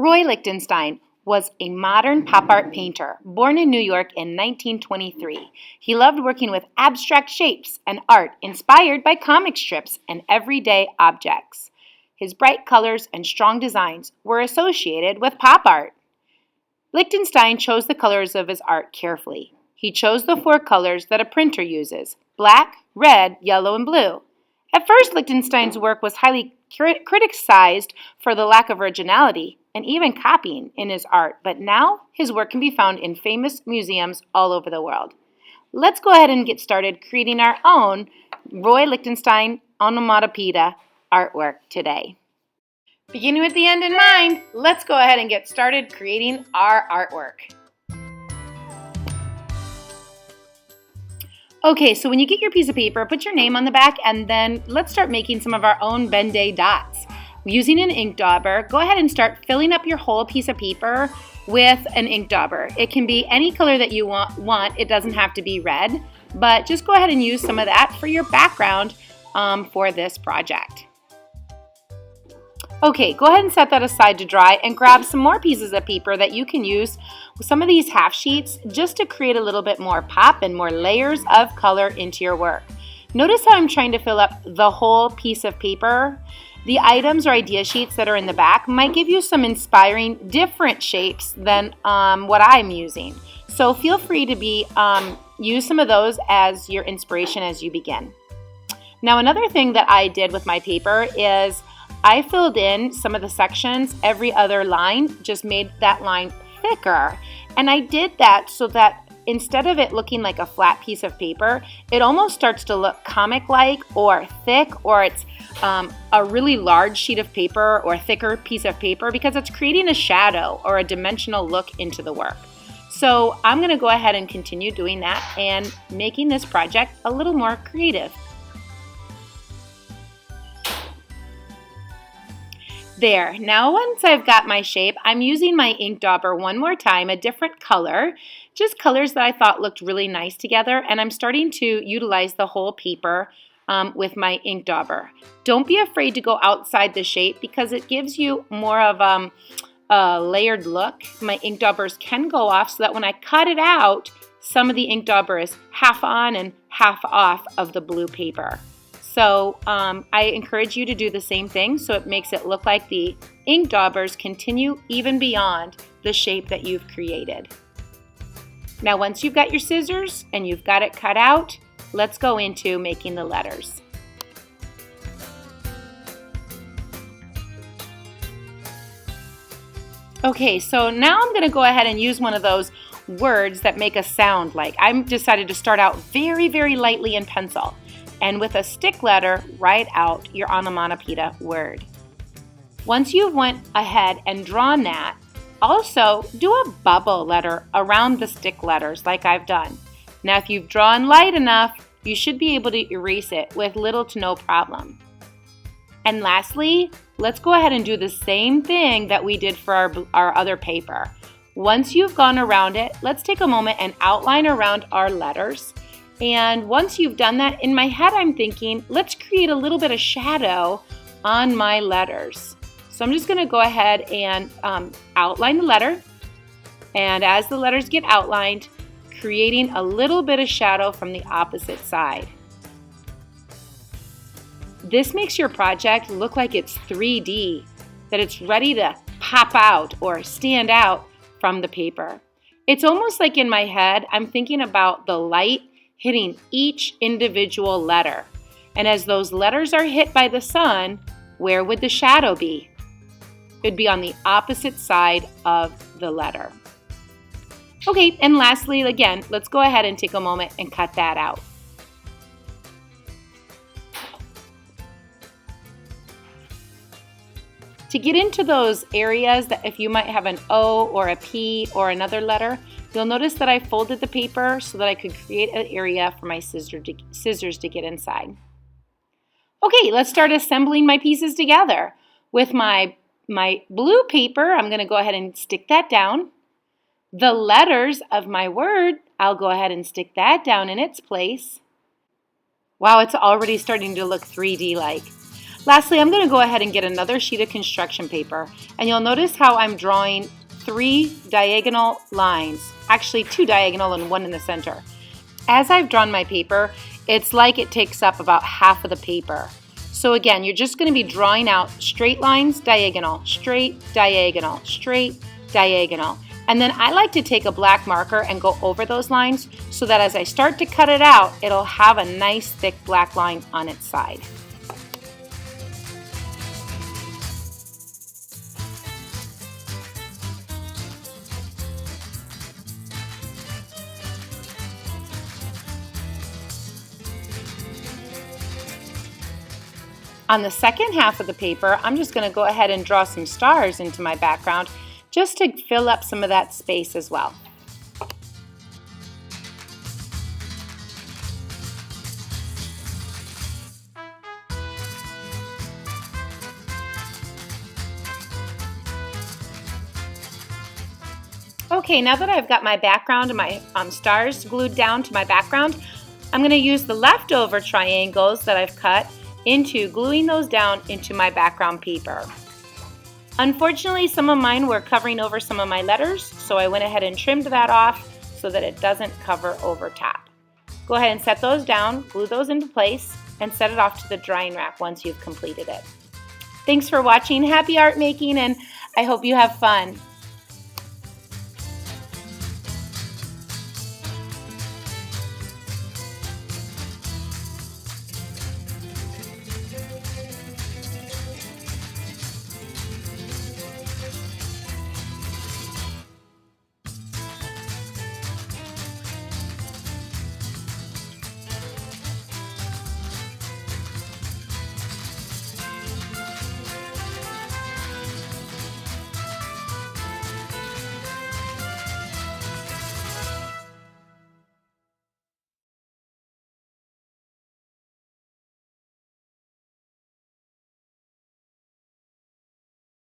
Roy Lichtenstein was a modern pop art painter born in New York in 1923. He loved working with abstract shapes and art inspired by comic strips and everyday objects. His bright colors and strong designs were associated with pop art. Lichtenstein chose the colors of his art carefully. He chose the four colors that a printer uses: black, red, yellow, and blue. At first, Lichtenstein's work was highly criticized for the lack of originality and even copying in his art, but now his work can be found in famous museums all over the world. Let's go ahead and get started creating our own Roy Lichtenstein Onomatopoeia artwork today. Beginning with the end in mind, let's go ahead and get started creating our artwork. Okay, so when you get your piece of paper, put your name on the back, and then let's start making some of our own Ben-Day dots. Using an ink dauber, go ahead and start filling up your whole piece of paper with an ink dauber. It can be any color that you want. It doesn't have to be red, but just go ahead and use some of that for your background for this project. Okay, go ahead and set that aside to dry and grab some more pieces of paper that you can use with some of these half sheets just to create a little bit more pop and more layers of color into your work. Notice how I'm trying to fill up the whole piece of paper. The items or idea sheets that are in the back might give you some inspiring different shapes than what I'm using. So feel free to use some of those as your inspiration as you begin. Now, another thing that I did with my paper is I filled in some of the sections. Every other line, just made that line thicker. And I did that so that instead of it looking like a flat piece of paper, it almost starts to look comic-like or thick, or it's a really large sheet of paper or a thicker piece of paper because it's creating a shadow or a dimensional look into the work. So I'm going to go ahead and continue doing that and making this project a little more creative. There, now once I've got my shape, I'm using my ink dauber one more time, a different color, just colors that I thought looked really nice together, and I'm starting to utilize the whole paper with my ink dauber. Don't be afraid to go outside the shape because it gives you more of a layered look. My ink daubers can go off so that when I cut it out, some of the ink dauber is half on and half off of the blue paper. So I encourage you to do the same thing so it makes it look like the ink daubers continue even beyond the shape that you've created. Now once you've got your scissors and you've got it cut out, let's go into making the letters. Okay, so now I'm going to go ahead and use one of those words that make a sound like. I decided to start out very, very lightly in pencil. And with a stick letter, write out your onomatopoeia word. Once you've went ahead and drawn that, also do a bubble letter around the stick letters like I've done. Now if you've drawn light enough, you should be able to erase it with little to no problem. And lastly, let's go ahead and do the same thing that we did for our other paper. Once you've gone around it, let's take a moment and outline around our letters. And once you've done that, in my head I'm thinking, let's create a little bit of shadow on my letters. So I'm just going to go ahead and outline the letter. And as the letters get outlined, creating a little bit of shadow from the opposite side. This makes your project look like it's 3D, that it's ready to pop out or stand out from the paper. It's almost like in my head, I'm thinking about the light hitting each individual letter. And as those letters are hit by the sun, where would the shadow be? It'd be on the opposite side of the letter. Okay, and lastly, again, let's go ahead and take a moment and cut that out. To get into those areas that if you might have an O or a P or another letter, you'll notice that I folded the paper so that I could create an area for my scissors to get inside. Okay, let's start assembling my pieces together. With my blue paper, I'm going to go ahead and stick that down. The letters of my word, I'll go ahead and stick that down in its place. Wow, it's already starting to look 3D-like. Lastly, I'm going to go ahead and get another sheet of construction paper, and you'll notice how I'm drawing 3 diagonal lines, actually 2 diagonal and 1 in the center. As I've drawn my paper, it's like it takes up about half of the paper. So again, you're just going to be drawing out straight lines, diagonal, straight, diagonal, straight, diagonal. And then I like to take a black marker and go over those lines so that as I start to cut it out, it'll have a nice thick black line on its side. On the second half of the paper, I'm just going to go ahead and draw some stars into my background just to fill up some of that space as well. Okay, now that I've got my background and my stars glued down to my background, I'm going to use the leftover triangles that I've cut into gluing those down into my background paper. Unfortunately, some of mine were covering over some of my letters, so I went ahead and trimmed that off so that it doesn't cover over top. Go ahead and set those down, glue those into place, and set it off to the drying rack once you've completed it. Thanks for watching. Happy art making, and I hope you have fun.